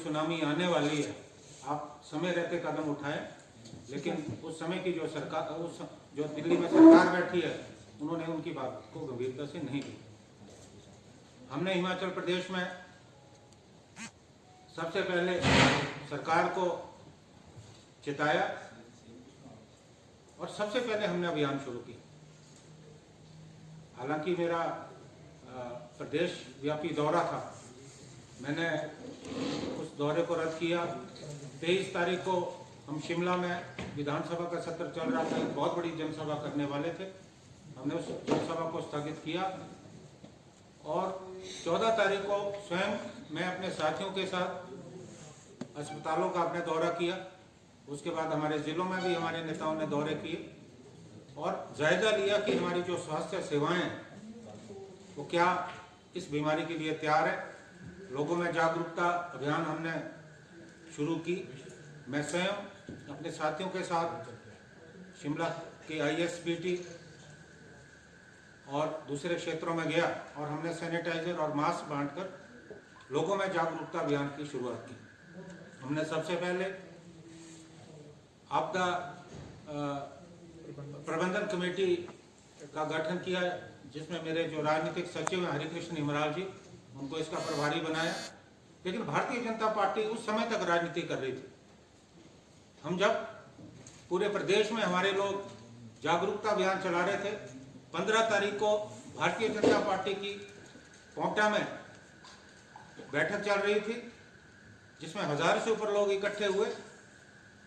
Tsunami आने वाली है, आप समय रहते कदम उठाएं। लेकिन उस समय की जो सरकार, उस जो दिल्ली में सरकार बैठी है, उन्होंने उनकी बात को गंभीरता से नहीं ली। हमने हिमाचल प्रदेश में सबसे पहले सरकार को चिताया और सबसे पहले हमने अभियान शुरू किया। हालांकि मेरा प्रदेश व्यापी दौरा था, मैंने उस दौरे को रद्द किया। 23 तारीख को हम शिमला में विधानसभा का सत्र चल रहा था, एक बहुत बड़ी जनसभा करने वाले थे, हमने उस जनसभा को स्थगित किया। और 14 तारीख को स्वयं मैं अपने साथियों के साथ अस्पतालों का अपने दौरा किया। उसके बाद हमारे ज़िलों में भी हमारे नेताओं ने दौरे किए और जायजा लिया कि हमारी जो स्वास्थ्य सेवाएं हैं वो क्या इस बीमारी के लिए तैयार है। लोगों में जागरूकता अभियान हमने शुरू की। मैं स्वयं अपने साथियों के साथ शिमला के ISBT और दूसरे क्षेत्रों में गया और हमने सैनिटाइजर और मास्क बांटकर लोगों में जागरूकता अभियान की शुरुआत की। हमने सबसे पहले आपदा प्रबंधन कमेटी का गठन किया, जिसमें मेरे जो राजनीतिक सचिव हैं हरिकृष्ण हिमराल जी, उनको इसका प्रभारी बनाया। लेकिन भारतीय जनता पार्टी उस समय तक राजनीति कर रही थी। हम जब पूरे प्रदेश में हमारे लोग जागरूकता अभियान चला रहे थे, 15 तारीख को भारतीय जनता पार्टी की पोंटा में बैठक चल रही थी, जिसमें 1000 से ऊपर लोग इकट्ठे हुए।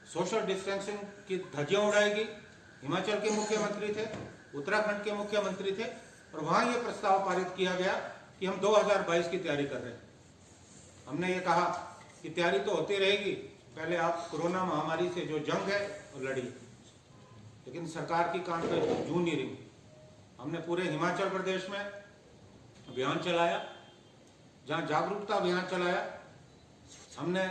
सोशल डिस्टेंसिंग की धज्जियां उड़ाएगी। हिमाचल के मुख्यमंत्री थे, उत्तराखंड के मुख्यमंत्री थे और वहां ये प्रस्ताव पारित किया गया कि हम 2022 की तैयारी कर रहे हैं। हमने ये कहा कि तैयारी तो होती रहेगी, पहले आप कोरोना महामारी से जो जंग है वो लड़िए। लेकिन सरकार की कान पे जू नहीं रही। हमने पूरे हिमाचल प्रदेश में अभियान चलाया, जहां जागरूकता अभियान चलाया। हमने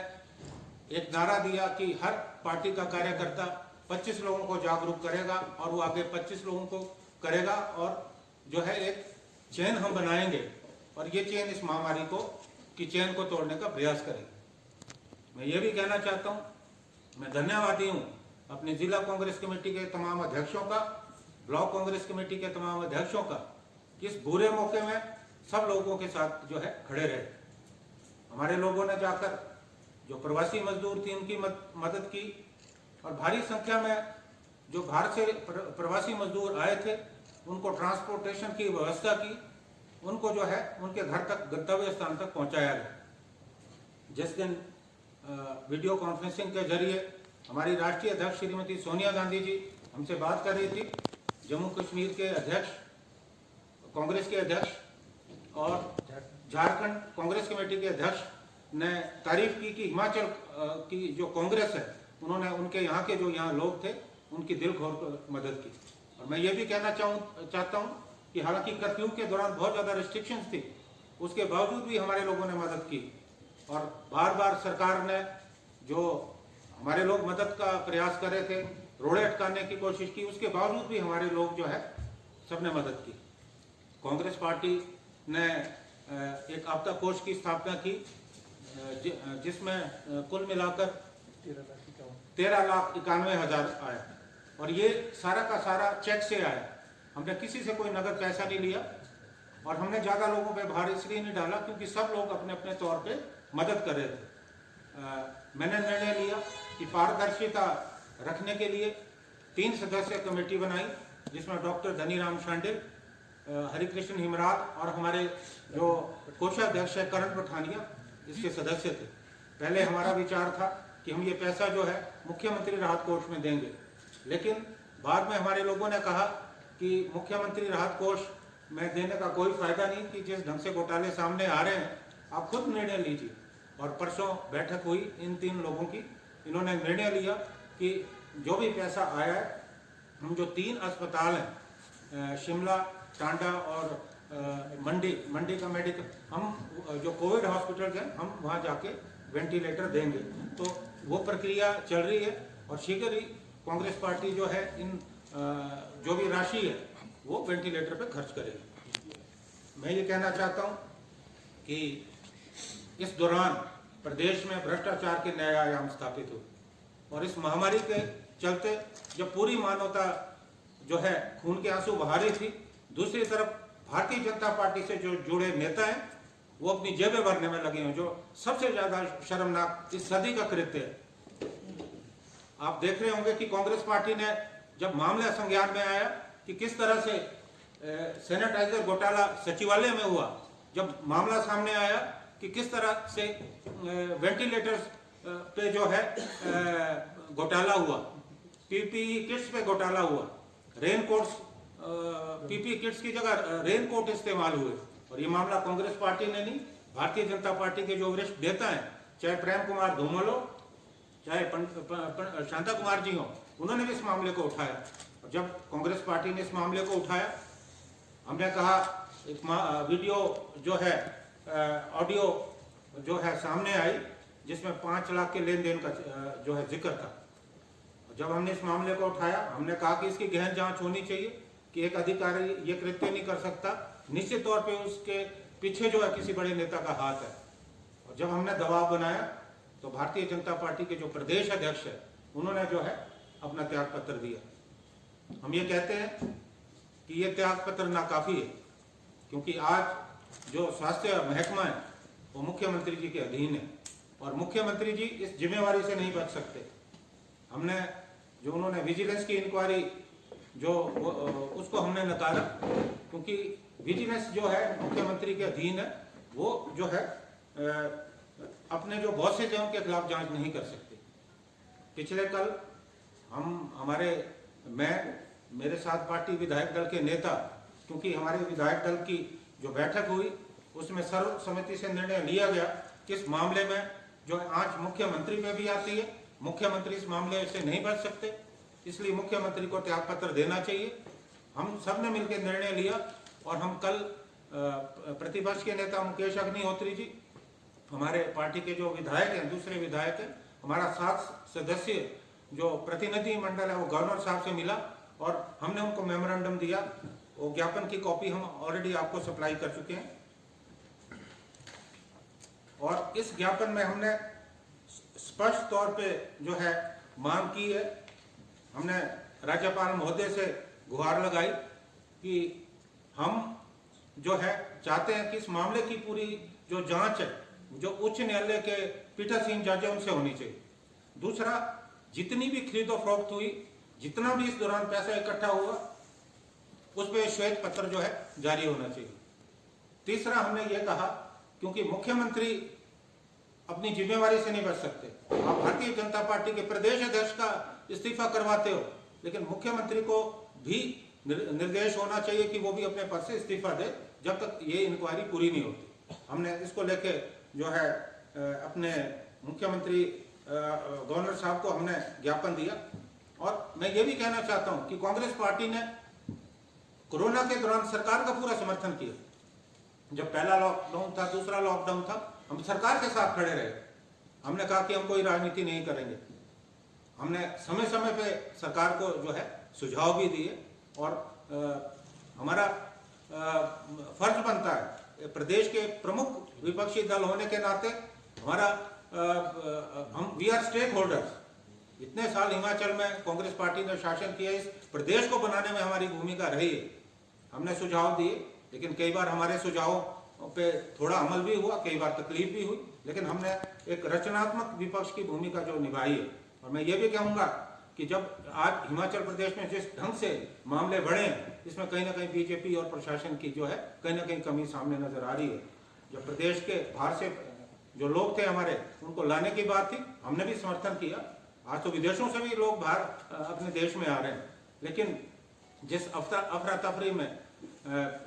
एक नारा दिया कि हर पार्टी का कार्यकर्ता 25 लोगों को जागरूक करेगा और वो आगे 25 लोगों को करेगा और जो है एक चेन हम बनाएंगे और ये चेन इस महामारी को की चेन को तोड़ने का प्रयास करेगी। मैं ये भी कहना चाहता हूँ, मैं धन्यवादी हूँ अपनी जिला कांग्रेस कमेटी के तमाम अध्यक्षों का, ब्लॉक कांग्रेस कमेटी के तमाम अध्यक्षों का, इस बुरे मौके में सब लोगों के साथ जो है खड़े रहे। हमारे लोगों ने जाकर जो प्रवासी मजदूर थी उनकी मदद की और भारी संख्या में जो बाहर से प्रवासी मजदूर आए थे उनको ट्रांसपोर्टेशन की व्यवस्था की, उनको जो है उनके घर तक, गंतव्य स्थान तक पहुंचाया गया। जिस दिन वीडियो कॉन्फ्रेंसिंग के जरिए हमारी राष्ट्रीय अध्यक्ष श्रीमती सोनिया गांधी जी हमसे बात कर रही थी, जम्मू कश्मीर के अध्यक्ष, कांग्रेस के अध्यक्ष और झारखंड कांग्रेस कमेटी के अध्यक्ष ने तारीफ की कि हिमाचल की जो कांग्रेस है, उन्होंने उनके यहाँ के जो यहाँ लोग थे उनकी दिल खोल मदद की। और मैं ये भी कहना चाहता हूँ कि हालांकि कर्फ्यू के दौरान बहुत ज़्यादा रिस्ट्रिक्शंस थी, उसके बावजूद भी हमारे लोगों ने मदद की और बार बार सरकार ने जो हमारे लोग मदद का प्रयास कर रहे थे, रोड़े अटकाने की कोशिश की, उसके बावजूद भी हमारे लोग जो है सबने मदद की। कांग्रेस पार्टी ने एक आपदा कोष की स्थापना की, जिसमें कुल मिलाकर 13,91,000 आया और ये सारा का सारा चेक से आया। हमने किसी से कोई नगद पैसा नहीं लिया और हमने ज़्यादा लोगों पे भार इसलिए नहीं डाला क्योंकि सब लोग अपने अपने तौर पे मदद कर रहे थे। मैंने निर्णय लिया कि पारदर्शिता रखने के लिए 3 सदस्यीय कमेटी बनाई, जिसमें डॉक्टर धनीराम शांडिल, हरिकृष्ण हिमराल और हमारे जो कोषाध्यक्ष है करण पठानिया इसके सदस्य थे। पहले हमारा विचार था कि हम ये पैसा जो है मुख्यमंत्री राहत कोष में देंगे, लेकिन बाद में हमारे लोगों ने कहा कि मुख्यमंत्री राहत कोष में देने का कोई फायदा नहीं, कि जिस ढंग से घोटाले सामने आ रहे हैं आप खुद निर्णय लीजिए। और परसों बैठक हुई इन 3 लोगों की, इन्होंने निर्णय लिया कि जो भी पैसा आया है, हम जो 3 अस्पताल हैं, शिमला, टांडा और मंडी का मेडिकल, हम जो कोविड हॉस्पिटल हैं हम वहाँ जाके वेंटिलेटर देंगे। तो वो प्रक्रिया चल रही है और शीघ्र ही कांग्रेस पार्टी जो है इन जो भी राशि है वो वेंटिलेटर पे खर्च करेगी। मैं ये कहना चाहता हूँ कि इस दौरान प्रदेश में भ्रष्टाचार के नए आयाम स्थापित हुए। और इस महामारी के चलते जब पूरी मानवता जो है खून के आंसू बहा रही थी, दूसरी तरफ भारतीय जनता पार्टी से जो जुड़े नेता हैं वो अपनी जेबें भरने में लगे हैं, जो सबसे ज्यादा शर्मनाक इस सदी का कृत्य है। आप देख रहे होंगे कि कांग्रेस पार्टी ने जब मामला संज्ञान में आया कि किस तरह से सैनिटाइजर घोटाला सचिवालय में हुआ, जब मामला सामने आया कि किस तरह से वेंटिलेटर्स पे जो है घोटाला हुआ, पीपीई किट्स पे घोटाला हुआ, रेनकोट्स पीपीई किट्स की जगह रेनकोट इस्तेमाल हुए, और ये मामला कांग्रेस पार्टी ने नहीं, भारतीय जनता पार्टी के जो वरिष्ठ नेता हैं, चाहे प्रेम कुमार धूमल हो, चाहे शांता कुमार जी हो, उन्होंने भी इस मामले को उठाया। और जब कांग्रेस पार्टी ने इस मामले को उठाया, हमने कहा एक वीडियो जो है ऑडियो जो है सामने आई जिसमें 5 लाख के लेन देन का जो है जिक्र था। जब हमने इस मामले को उठाया, हमने कहा कि इसकी गहन जांच होनी चाहिए कि एक अधिकारी ये कृत्य नहीं कर सकता, निश्चित तौर पे उसके पीछे जो है किसी बड़े नेता का हाथ है। और जब हमने दबाव बनाया तो भारतीय जनता पार्टी के जो प्रदेश अध्यक्ष है उन्होंने जो है अपना त्याग पत्र दिया। हम ये कहते हैं कि ये त्याग पत्र नाकाफी है, क्योंकि आज जो स्वास्थ्य महकमा है वो मुख्यमंत्री जी के अधीन है और मुख्यमंत्री जी इस जिम्मेवारी से नहीं बच सकते। हमने जो उन्होंने विजिलेंस की इंक्वायरी जो उसको हमने नकारा, क्योंकि विजिलेंस जो है मुख्यमंत्री के अधीन है, वो जो है अपने जो बॉसेज हैं उनके खिलाफ जांच नहीं कर सकते। पिछले कल मेरे साथ पार्टी विधायक दल के नेता, क्योंकि हमारे विधायक दल की जो बैठक हुई उसमें सर्वसम्मति से निर्णय लिया गया कि इस मामले में जो आंच मुख्यमंत्री पे भी आती है, मुख्यमंत्री इस मामले से नहीं बच सकते, इसलिए मुख्यमंत्री को त्यागपत्र देना चाहिए। हम सब ने मिलकर निर्णय लिया और हम कल प्रतिपक्ष के नेता मुकेश अग्निहोत्री जी, हमारे पार्टी के जो विधायक हैं, दूसरे विधायक हैं, हमारा 7 सदस्यीय जो प्रतिनिधि मंडल है वो गवर्नर साहब से मिला और हमने उनको मेमोरेंडम दिया। वो ज्ञापन की कॉपी हम ऑलरेडी आपको सप्लाई कर चुके हैं और इस ज्ञापन में हमने स्पष्ट तौर पे जो है मांग की है। हमने राज्यपाल महोदय से गुहार लगाई कि हम जो है चाहते हैं कि इस मामले की पूरी जो जांच है जो उच्च न्यायालय के पीठासीन जज है उनसे होनी चाहिए। दूसरा, जितनी भी खरीदो फरोख्त हुई, जितना भी इस दौरान पैसा इकट्ठा हुआ, उस पर श्वेत पत्र जो है जारी होना चाहिए। तीसरा, हमने ये कहा क्योंकि मुख्यमंत्री अपनी जिम्मेवारी से नहीं बच सकते। आप भारतीय जनता पार्टी के प्रदेश अध्यक्ष का इस्तीफा करवाते हो, लेकिन मुख्यमंत्री को भी निर्देश होना चाहिए कि वो भी अपने पद से इस्तीफा दे जब तक ये इंक्वायरी पूरी नहीं होती। हमने इसको लेके जो है अपने मुख्यमंत्री गवर्नर साहब को हमने ज्ञापन दिया। और मैं ये भी कहना चाहता हूं कि कांग्रेस पार्टी ने कोरोना के दौरान सरकार का पूरा समर्थन किया। जब पहला लॉकडाउन था, दूसरा लॉकडाउन था, हम सरकार के साथ खड़े रहे। हमने कहा कि हम कोई राजनीति नहीं करेंगे। हमने समय समय पे सरकार को जो है सुझाव भी दिए और हमारा फर्ज बनता है प्रदेश के प्रमुख विपक्षी दल होने के नाते हमारा वी आर स्टेक होल्डर्स। इतने साल हिमाचल में कांग्रेस पार्टी ने शासन किया, इस प्रदेश को बनाने में हमारी भूमिका रही है। हमने सुझाव दिए, लेकिन कई बार हमारे सुझावों पे थोड़ा अमल भी हुआ, कई बार तकलीफ भी हुई, लेकिन हमने एक रचनात्मक विपक्ष की भूमिका जो निभाई है। और मैं ये भी कहूँगा कि जब आज हिमाचल प्रदेश में जिस ढंग से मामले बढ़े हैं, इसमें कहीं ना कहीं बीजेपी और प्रशासन की जो है कहीं ना कहीं कमी सामने नजर आ रही है। जब प्रदेश के बाहर से जो लोग थे हमारे, उनको लाने की बात थी, हमने भी समर्थन किया। आज तो विदेशों से भी लोग बाहर अपने देश में आ रहे हैं, लेकिन जिस अफरा तफरी में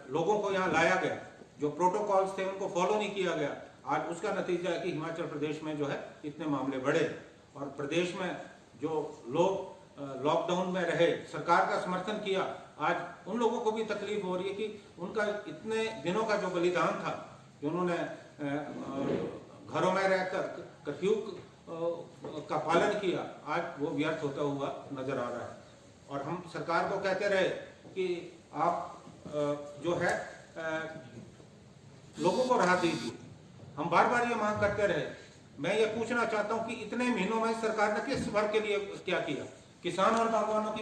लोगों को यहाँ लाया गया, जो प्रोटोकॉल्स थे उनको फॉलो नहीं किया गया, आज उसका नतीजा है कि हिमाचल प्रदेश में जो है इतने मामले बढ़े। और प्रदेश में जो लोग लॉकडाउन में रहे, सरकार का समर्थन किया, आज उन लोगों को भी तकलीफ हो रही है कि उनका इतने दिनों का जो बलिदान था, जो उन्होंने घरों में रहकर कर्फ्यू का पालन किया, आज वो व्यर्थ होता हुआ नजर आ रहा है। और हम सरकार को कहते रहे कि आप जो है लोगों को राहत दीजिए। हम बार बार ये मांग करते रहे मैं ये पूछना चाहता हूं कि इतने महीनों में सरकार ने किस वर्ग के लिए क्या किया? किसान और बागवानों की